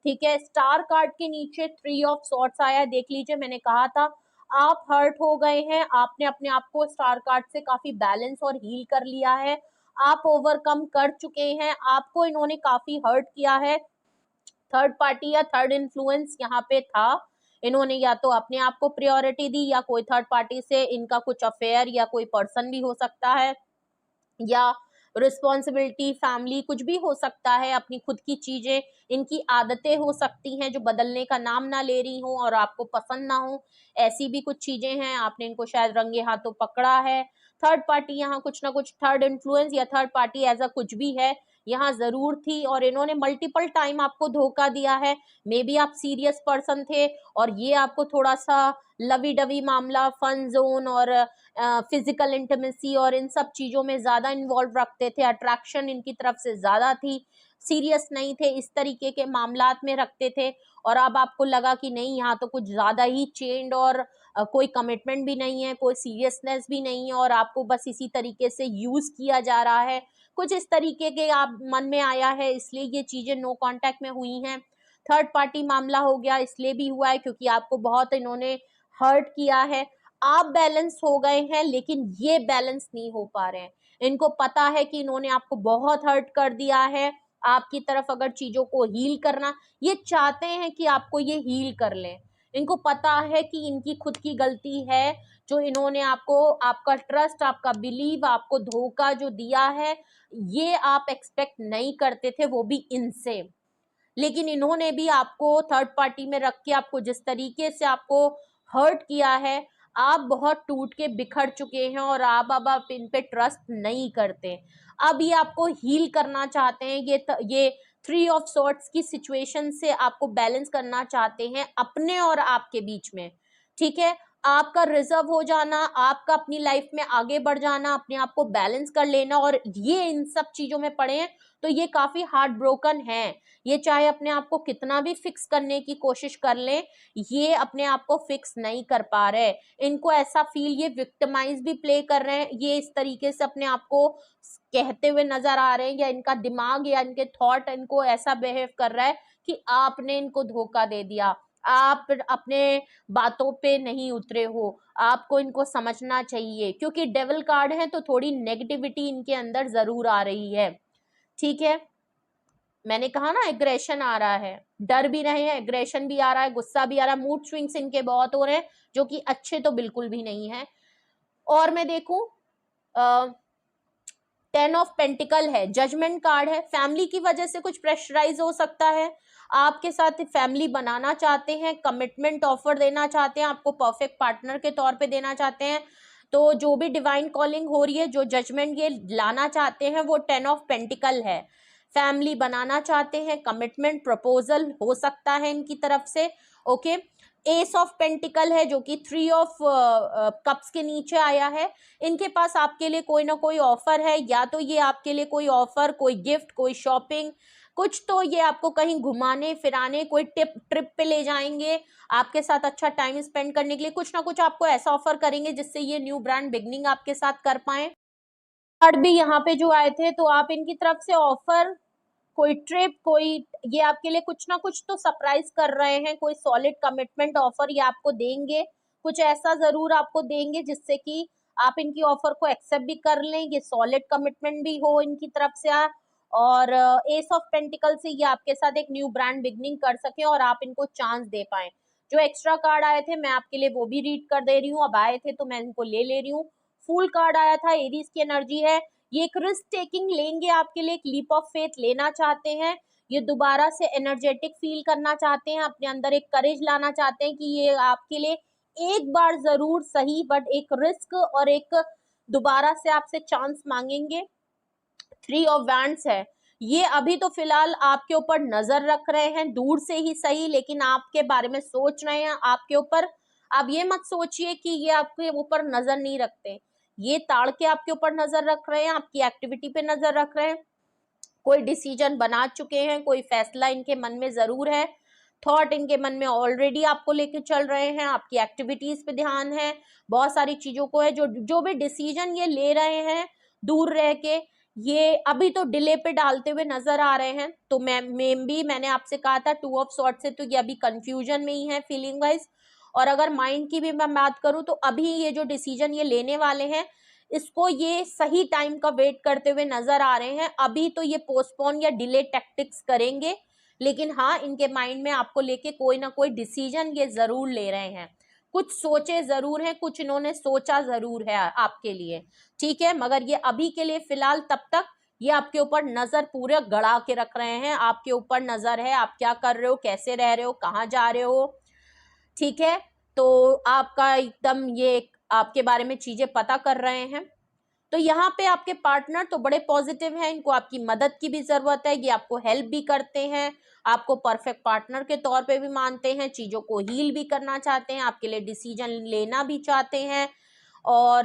Speaker 1: ठीक है। स्टार कार्ड के नीचे 3 ऑफ सॉर्ड्स आया है, देख लीजिए, मैंने कहा था आप हर्ट हो गए हैं, आपने अपने आप को स्टार कार्ड से काफी बैलेंस और हील कर लिया है, आप ओवरकम कर चुके हैं, आपको इन्होंने काफी हर्ट किया है। थर्ड पार्टी या थर्ड इन्फ्लुएंस यहाँ पे था, इन्होंने या तो अपने आप को प्रायोरिटी दी, या कोई थर्ड पार्टी से इनका कुछ अफेयर या कोई पर्सन भी हो सकता है, या रिस्पॉन्सिबिलिटी, फैमिली, कुछ भी हो सकता है, अपनी खुद की चीजें, इनकी आदतें हो सकती हैं जो बदलने का नाम ना ले रही हो और आपको पसंद ना हो, ऐसी भी कुछ चीजें हैं, आपने इनको शायद रंगे हाथों पकड़ा है। थर्ड पार्टी यहाँ कुछ ना कुछ, थर्ड इन्फ्लुएंस या थर्ड पार्टी एज अ कुछ भी है यहाँ जरूर थी, और इन्होंने मल्टीपल टाइम आपको धोखा दिया है। मे बी आप सीरियस पर्सन थे और ये आपको थोड़ा सा लवी डवी मामला, फन जोन और फिजिकल इंटीमेसी और इन सब चीजों में ज्यादा इन्वॉल्व रखते थे, अट्रैक्शन इनकी तरफ से ज्यादा थी, सीरियस नहीं थे, इस तरीके के मामलात में रखते थे। और अब आपको लगा कि नहीं, यहाँ तो कुछ ज्यादा ही चेंड और कोई कमिटमेंट भी नहीं है, कोई सीरियसनेस भी नहीं है, और आपको बस इसी तरीके से यूज किया जा रहा है, कुछ इस तरीके के आप मन में आया है, इसलिए ये चीजें नो कांटेक्ट में हुई हैं। थर्ड पार्टी मामला हो गया, इसलिए भी हुआ है क्योंकि आपको बहुत इन्होंने हर्ट किया है। आप बैलेंस हो गए हैं लेकिन ये बैलेंस नहीं हो पा रहे हैं। इनको पता है कि इन्होंने आपको बहुत हर्ट कर दिया है, आपकी तरफ अगर चीजों को हील करना, ये चाहते हैं कि आपको ये हील कर लें। इनको पता है कि इनकी खुद की गलती है, जो इन्होंने आपको, आपका ट्रस्ट, आपका बिलीव, आपको धोखा जो दिया है, ये आप एक्सपेक्ट नहीं करते थे, वो भी इनसे। लेकिन इन्होंने भी आपको थर्ड पार्टी में रख के आपको जिस तरीके से आपको हर्ट किया है, आप बहुत टूट के बिखर चुके हैं और अब आप इन पे ट्रस्ट नहीं करते। अब ये आपको हील करना चाहते हैं, ये थ्री ऑफ सॉर्ट्स की सिचुएशन से आपको बैलेंस करना चाहते हैं अपने और आपके बीच में। ठीक है, आपका रिजर्व हो जाना, आपका अपनी लाइफ में आगे बढ़ जाना, अपने आप को बैलेंस कर लेना, और ये इन सब चीजों में पड़े हैं तो ये काफी हार्ट ब्रोकन है। ये चाहे अपने आप को कितना भी फिक्स करने की कोशिश कर लें, ये अपने आप को फिक्स नहीं कर पा रहे। इनको ऐसा फील, ये विक्टिमाइज भी प्ले कर रहे हैं, ये इस तरीके से अपने आप को कहते हुए नजर आ रहे हैं, या इनका दिमाग या इनके थॉट इनको ऐसा बिहेव कर रहा है कि आपने इनको धोखा दे दिया, आप अपने बातों पे नहीं उतरे हो, आपको इनको समझना चाहिए। क्योंकि डेविल कार्ड है तो थोड़ी नेगेटिविटी इनके अंदर जरूर आ रही है। ठीक है, मैंने कहा ना एग्रेशन आ रहा है, डर भी रहे हैं, एग्रेशन भी आ रहा है, गुस्सा भी आ रहा है, मूड स्विंग्स इनके बहुत हो रहे हैं, जो कि अच्छे तो बिल्कुल भी नहीं है। और मैं देखूं, 10 ऑफ पेंटिकल है, जजमेंट कार्ड है, फैमिली की वजह से कुछ प्रेशराइज हो सकता है, आपके साथ फैमिली बनाना चाहते हैं, कमिटमेंट ऑफर देना चाहते हैं, आपको परफेक्ट पार्टनर के तौर पे देना चाहते हैं। तो जो भी डिवाइन कॉलिंग हो रही है, जो जजमेंट ये लाना चाहते हैं, वो 10 ऑफ पेंटिकल है। फैमिली बनाना चाहते हैं, कमिटमेंट प्रपोजल हो सकता है इनकी तरफ से। ओके, एस ऑफ पेंटिकल है जो कि 3 ऑफ कप्स के नीचे आया है। इनके पास आपके लिए कोई ना कोई ऑफर है, या तो ये आपके लिए कोई ऑफर, कोई गिफ्ट, कोई शॉपिंग, कुछ तो ये आपको कहीं घुमाने फिराने, कोई ट्रिप पे ले जाएंगे, आपके साथ अच्छा टाइम स्पेंड करने के लिए कुछ ना कुछ आपको ऐसा ऑफर करेंगे जिससे ये न्यू ब्रांड बिगनिंग आपके साथ कर पाए। कार्ड भी यहाँ पे जो आए थे, तो आप इनकी तरफ से ऑफर, कोई ट्रिप, कोई, ये आपके लिए कुछ ना कुछ तो सरप्राइज कर रहे हैं, कोई सॉलिड कमिटमेंट ऑफर ये आपको देंगे, कुछ ऐसा जरूर आपको देंगे जिससे कि आप इनकी ऑफर को एक्सेप्ट भी कर लें, ये सॉलिड कमिटमेंट भी हो इनकी तरफ से। और एस ऑफ पेंटिकल से ये आपके साथ एक न्यू ब्रांड बिगनिंग कर सके और आप इनको चांस दे पाए। जो एक्स्ट्रा कार्ड आए थे मैं आपके लिए वो भी रीड कर दे रही हूँ, अब आए थे तो मैं इनको ले रही हूँ। फूल कार्ड आया था, एरीज की एनर्जी है, ये एक रिस्क टेकिंग लेंगे, आपके लिए एक लीप ऑफ फेथ लेना चाहते हैं, ये दोबारा से एनर्जेटिक फील करना चाहते हैं, अपने अंदर एक करेज लाना चाहते हैं कि ये आपके लिए एक बार जरूर सही बट एक रिस्क और एक दोबारा से आपसे चांस मांगेंगे। 3 ऑफ वैंड्स है, ये अभी तो फिलहाल आपके ऊपर नजर रख रहे हैं, दूर से ही सही, लेकिन आपके बारे में सोच रहे हैं, आपके ऊपर। आप ये मत सोचिए कि ये आपके ऊपर नजर नहीं रखते, ये ताड़ के आपके ऊपर नजर रख रहे हैं, आपकी एक्टिविटी पे नजर रख रहे हैं, कोई डिसीजन बना चुके हैं, कोई फैसला इनके मन में जरूर है, थॉट इनके मन में ऑलरेडी आपको लेके चल रहे हैं, आपकी एक्टिविटीज पे ध्यान है, बहुत सारी चीजों को है, जो जो भी डिसीजन ये ले रहे हैं दूर रह के, ये अभी तो डिले पे डालते हुए नजर आ रहे हैं। तो मैंने आपसे कहा था 2 ऑफ सॉर्ट से, तो ये अभी कंफ्यूजन में ही है फीलिंग वाइज। और अगर माइंड की भी मैं बात करूं तो अभी ये जो डिसीजन ये लेने वाले हैं, इसको ये सही टाइम का वेट करते हुए नजर आ रहे हैं। अभी तो ये पोस्टपोन या डिले टैक्टिक्स करेंगे, लेकिन हाँ, इनके माइंड में आपको लेके कोई ना कोई डिसीजन ये जरूर ले रहे हैं, कुछ सोचे जरूर हैं, कुछ इन्होंने सोचा जरूर है आपके लिए। ठीक है, मगर ये अभी के लिए फिलहाल तब तक ये आपके ऊपर नजर पूरे गड़ा के रख रहे हैं, आपके ऊपर नजर है, आप क्या कर रहे हो, कैसे रह रहे हो, कहाँ जा रहे हो। ठीक है, तो आपका एकदम ये आपके बारे में चीजें पता कर रहे हैं। तो यहाँ पे आपके पार्टनर तो बड़े पॉजिटिव हैं, इनको आपकी मदद की भी जरूरत है, ये आपको हेल्प भी करते हैं, आपको परफेक्ट पार्टनर के तौर पे भी मानते हैं, चीजों को हील भी करना चाहते हैं, आपके लिए डिसीजन लेना भी चाहते हैं, और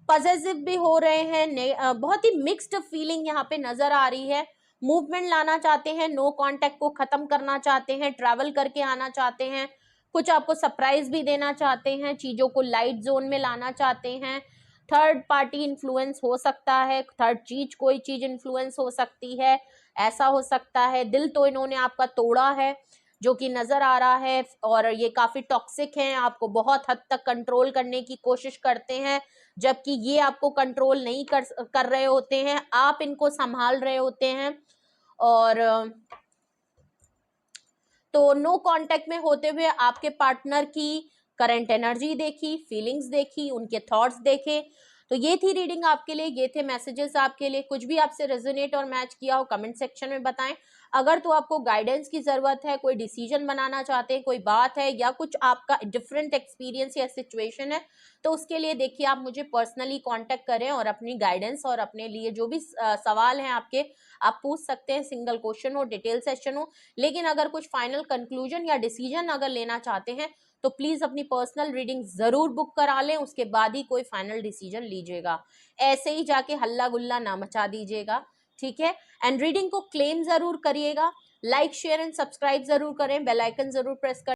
Speaker 1: पॉजिटिव भी हो रहे हैं। बहुत ही मिक्स्ड फीलिंग यहाँ पे नजर आ रही है। मूवमेंट लाना चाहते हैं, नो कांटेक्ट को खत्म करना चाहते हैं, ट्रैवल करके आना चाहते हैं, कुछ आपको सरप्राइज भी देना चाहते हैं, चीजों को लाइट जोन में लाना चाहते हैं। थर्ड पार्टी इन्फ्लुएंस हो सकता है, थर्ड चीज कोई चीज इन्फ्लुएंस हो सकती है, ऐसा हो सकता है। दिल तो इन्होंने आपका तोड़ा है जो कि नजर आ रहा है, और ये काफी टॉक्सिक हैं, आपको बहुत हद तक कंट्रोल करने की कोशिश करते हैं, जबकि ये आपको कंट्रोल नहीं कर रहे होते हैं, आप इनको संभाल रहे होते हैं। और तो नो कांटेक्ट में होते हुए आपके पार्टनर की करंट एनर्जी देखी, फीलिंग्स देखी, उनके थॉट्स देखे। तो ये थी रीडिंग आपके लिए, ये थे मैसेजेस आपके लिए। कुछ भी आपसे रेजोनेट और मैच किया हो कमेंट सेक्शन में बताएं। अगर तो आपको गाइडेंस की जरूरत है, कोई डिसीजन बनाना चाहते हैं, कोई बात है, या कुछ आपका डिफरेंट एक्सपीरियंस या सिचुएशन है, तो उसके लिए देखिए आप मुझे पर्सनली कांटेक्ट करें और अपनी गाइडेंस और अपने लिए जो भी सवाल हैं आपके, आप पूछ सकते हैं। सिंगल क्वेश्चन हो, डिटेल सेशन हो, लेकिन अगर कुछ फाइनल कंक्लूजन या डिसीजन अगर लेना चाहते हैं तो प्लीज अपनी पर्सनल रीडिंग जरूर बुक करा लें, उसके बाद ही कोई फाइनल डिसीजन लीजिएगा। ऐसे ही जाके हल्ला गुल्ला ना मचा दीजिएगा, ठीक है। एंड रीडिंग को क्लेम जरूर करिएगा, लाइक शेयर एंड सब्सक्राइब जरूर करें, बेल आइकन जरूर प्रेस कर